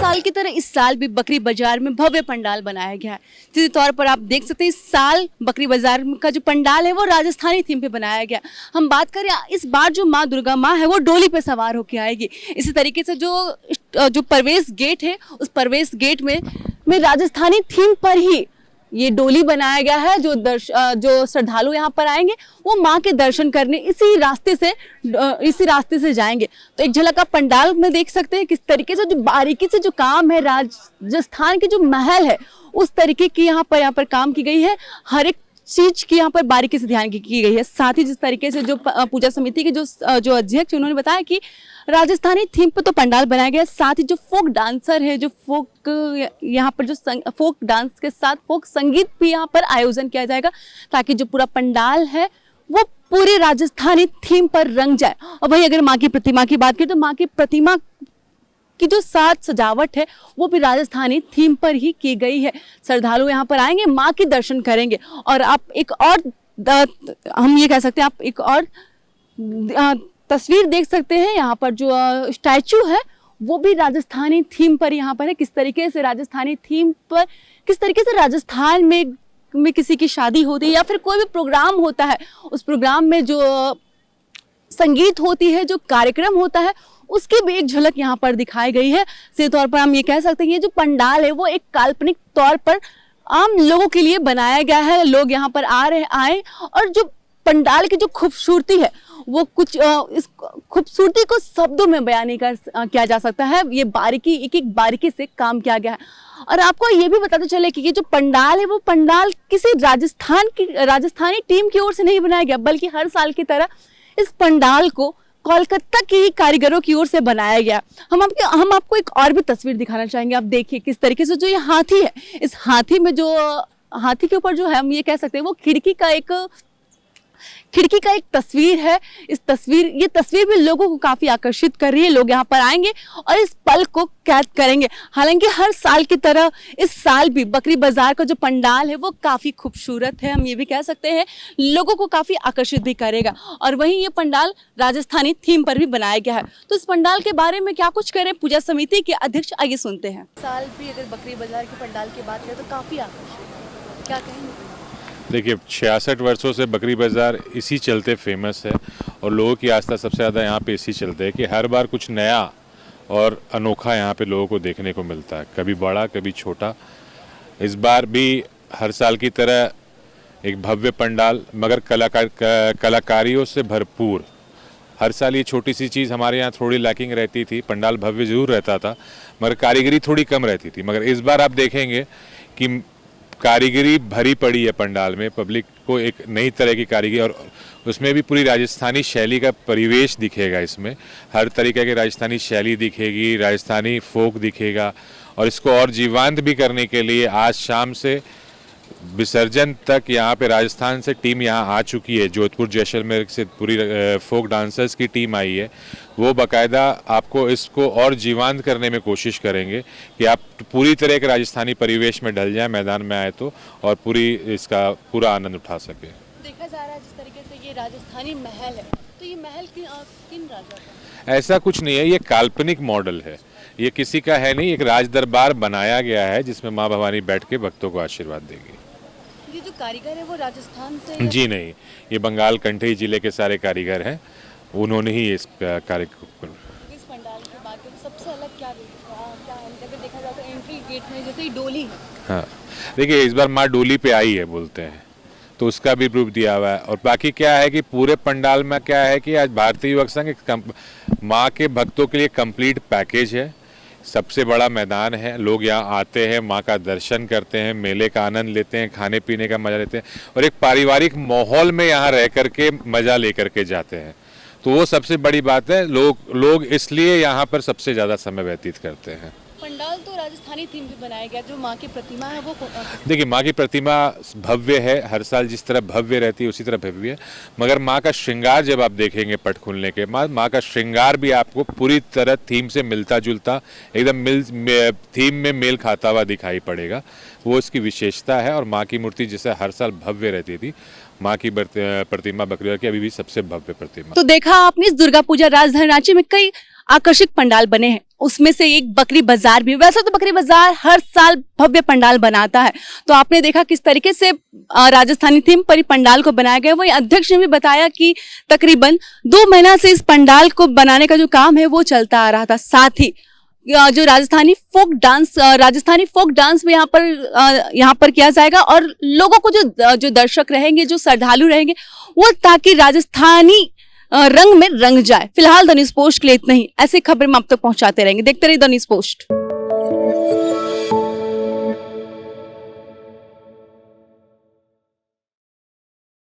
साल की तरह इस साल भी बकरी बाजार में भव्य पंडाल बनाया गया है। सीधे तौर पर आप देख सकते हैं इस साल बकरी बाजार का जो पंडाल है वो राजस्थानी थीम पे बनाया गया। हम बात करें इस बार जो माँ दुर्गा माँ है वो डोली पे सवार होकर आएगी। इसी तरीके से जो प्रवेश गेट है उस प्रवेश गेट में राजस्थानी थीम पर ही ये डोली बनाया गया है। जो श्रद्धालु यहाँ पर आएंगे वो माँ के दर्शन करने इसी रास्ते से जाएंगे। तो एक झलक आप पंडाल में देख सकते हैं किस तरीके से जो बारीकी से जो काम है, राजस्थान के जो महल है उस तरीके की यहाँ पर काम की गई है। हर एक चीज की यहाँ पर बारीकी से ध्यान की गई है। साथ ही जिस तरीके से जो पूजा समिति के जो अध्यक्ष उन्होंने बताया कि राजस्थानी थीम पर तो पंडाल बनाया गया है, साथ ही जो फोक डांसर है, जो यहाँ पर जो फोक डांस के साथ फोक संगीत भी यहाँ पर आयोजन किया जाएगा ताकि जो पूरा पंडाल है वो पूरे राजस्थानी थीम पर रंग जाए। और वहीं अगर माँ की प्रतिमा की बात करें तो माँ की प्रतिमा की जो साज सजावट है वो भी राजस्थानी थीम पर ही की गई है। श्रद्धालु यहाँ पर आएंगे, माँ के दर्शन करेंगे। और आप हम ये कह सकते हैं आप एक और तस्वीर देख सकते हैं। यहाँ पर जो स्टैचू है वो भी राजस्थानी थीम पर यहाँ पर है। किस तरीके से राजस्थानी थीम पर, किस तरीके से राजस्थान में किसी की शादी होती है या फिर कोई भी प्रोग्राम होता है, उस प्रोग्राम में जो संगीत होती है, जो कार्यक्रम होता है, उसकी भी एक झलक यहाँ पर दिखाई गई है। सीधे तौर पर हम ये कह सकते हैं ये जो पंडाल है वो एक काल्पनिक तौर पर आम लोगों के लिए बनाया गया है। लोग यहाँ पर आए और जो पंडाल की जो खूबसूरती है वो कुछ इस खूबसूरती को शब्दों में बयान नहीं किया जा सकता है। ये बारीकी, एक बारीकी से काम किया गया है। और आपको ये भी बताते चले कि ये जो पंडाल है वो पंडाल किसी राजस्थानी टीम की ओर से नहीं बनाया गया, बल्कि हर साल की तरह इस पंडाल को कोलकाता के ही कारीगरों की ओर से बनाया गया। हम आपको एक और भी तस्वीर दिखाना चाहेंगे। आप देखिए किस तरीके से जो ये हाथी है, इस हाथी में जो हाथी के ऊपर जो है हम ये कह सकते हैं वो खिड़की का एक तस्वीर है। ये तस्वीर भी लोगों को काफी आकर्षित कर रही है। लोग यहाँ पर आएंगे और इस पल को कैद करेंगे। हालांकि हर साल की तरह इस साल भी बकरी बाजार का जो पंडाल है वो काफी खूबसूरत है। हम ये भी कह सकते हैं लोगों को काफी आकर्षित भी करेगा। और वहीं ये पंडाल राजस्थानी थीम पर भी बनाया गया है। तो इस पंडाल के बारे में क्या कुछ करें पूजा समिति के अध्यक्ष, आइए सुनते हैं। साल भी अगर बकरी बाजार के पंडाल की बात करें तो काफी आकर्षित, क्या कहेंगे? देखिए 66 वर्षों से बकरी बाज़ार इसी चलते फेमस है और लोगों की आस्था सबसे ज़्यादा यहाँ पे इसी चलते है कि हर बार कुछ नया और अनोखा यहाँ पे लोगों को देखने को मिलता है, कभी बड़ा कभी छोटा। इस बार भी हर साल की तरह एक भव्य पंडाल मगर कलाकारियों से भरपूर। हर साल ये छोटी सी चीज़ हमारे यहाँ थोड़ी लैकिंग रहती थी, पंडाल भव्य ज़रूर रहता था मगर कारीगरी थोड़ी कम रहती थी। मगर इस बार आप देखेंगे कि कारीगरी भरी पड़ी है पंडाल में, पब्लिक को एक नई तरह की कारीगरी, और उसमें भी पूरी राजस्थानी शैली का परिवेश दिखेगा। इसमें हर तरीके की राजस्थानी शैली दिखेगी, राजस्थानी फोक दिखेगा। और इसको और जीवंत भी करने के लिए आज शाम से विसर्जन तक यहाँ पे राजस्थान से टीम यहाँ आ चुकी है। जोधपुर जैसलमेर से पूरी फोक डांसर्स की टीम आई है। वो बाकायदा आपको इसको और जीवंत करने में कोशिश करेंगे कि आप पूरी तरह के राजस्थानी परिवेश में ढल जाए, मैदान में आए तो, और इसका पूरा आनंद उठा सके। देखा जा रहा है जिस तरीके से ये राजस्थानी महल है, तो ये महल किन राजा का? ऐसा कुछ नहीं है, ये काल्पनिक मॉडल है, ये किसी का है नहीं। एक राज दरबार बनाया गया है जिसमें माँ भवानी बैठ के भक्तों को आशीर्वाद देगी। ये जो कारीगर है वो राजस्थान से? जी नहीं, ये बंगाल कंठई जिले के सारे कारीगर हैं, उन्होंने ही इस कार्य को। इस पंडाल के बाद सबसे अलग क्या है? अगर देखा जाए तो एंट्री गेट में जैसे ही डोली है। हाँ देखिए इस बार माँ डोली पे आई है बोलते हैं, तो उसका भी प्रूफ दिया हुआ है। और बाकी क्या है कि पूरे पंडाल में क्या है कि आज भारतीय युवक संघ माँ के भक्तों के लिए कंप्लीट पैकेज है। सबसे बड़ा मैदान है, लोग यहाँ आते हैं, माँ का दर्शन करते हैं, मेले का आनंद लेते हैं, खाने पीने का मजा लेते हैं और एक पारिवारिक माहौल में यहाँ रह करके मजा लेकर के जाते हैं। तो वो सबसे बड़ी बात है। लोग इसलिए यहाँ पर सबसे ज़्यादा समय व्यतीत करते हैं। पंडाल तो राजस्थानी थीम पे बनाया गया, जो माँ की प्रतिमा है वो देखिए माँ की प्रतिमा भव्य है, हर साल जिस तरह भव्य रहती है उसी तरह भव्य है। मगर माँ का श्रृंगार जब आप देखेंगे पट खुलने के बाद, माँ का श्रृंगार भी आपको पूरी तरह थीम से मिलता जुलता, एकदम थीम में मेल खाता हुआ दिखाई पड़ेगा। वो इसकी विशेषता है। और माँ की मूर्ति जैसे हर साल भव्य रहती थी, माँ की प्रतिमा बकरी की अभी भी सबसे भव्य प्रतिमा। तो देखा आपने इस दुर्गा पूजा राजधानी रांची में कई आकर्षक पंडाल बने हैं, उसमें से एक बकरी बाजार भी। वैसे तो बकरी बाजार हर साल भव्य पंडाल बनाता है, तो आपने देखा किस तरीके से राजस्थानी थीम पर ही पंडाल को बनाया गया। वही अध्यक्ष ने भी बताया कि तकरीबन 2 महीना से इस पंडाल को बनाने का जो काम है वो चलता आ रहा था। साथ ही जो राजस्थानी फोक डांस भी यहाँ पर किया जाएगा, और लोगों को जो दर्शक रहेंगे, जो श्रद्धालु रहेंगे, वो ताकि राजस्थानी रंग में रंग जाए। फिलहाल द न्यूज़ पोस्ट के लिए इतना ही। ऐसी खबरें हम आप तक पहुंचाते रहेंगे। देखते रहिए द न्यूज़ पोस्ट।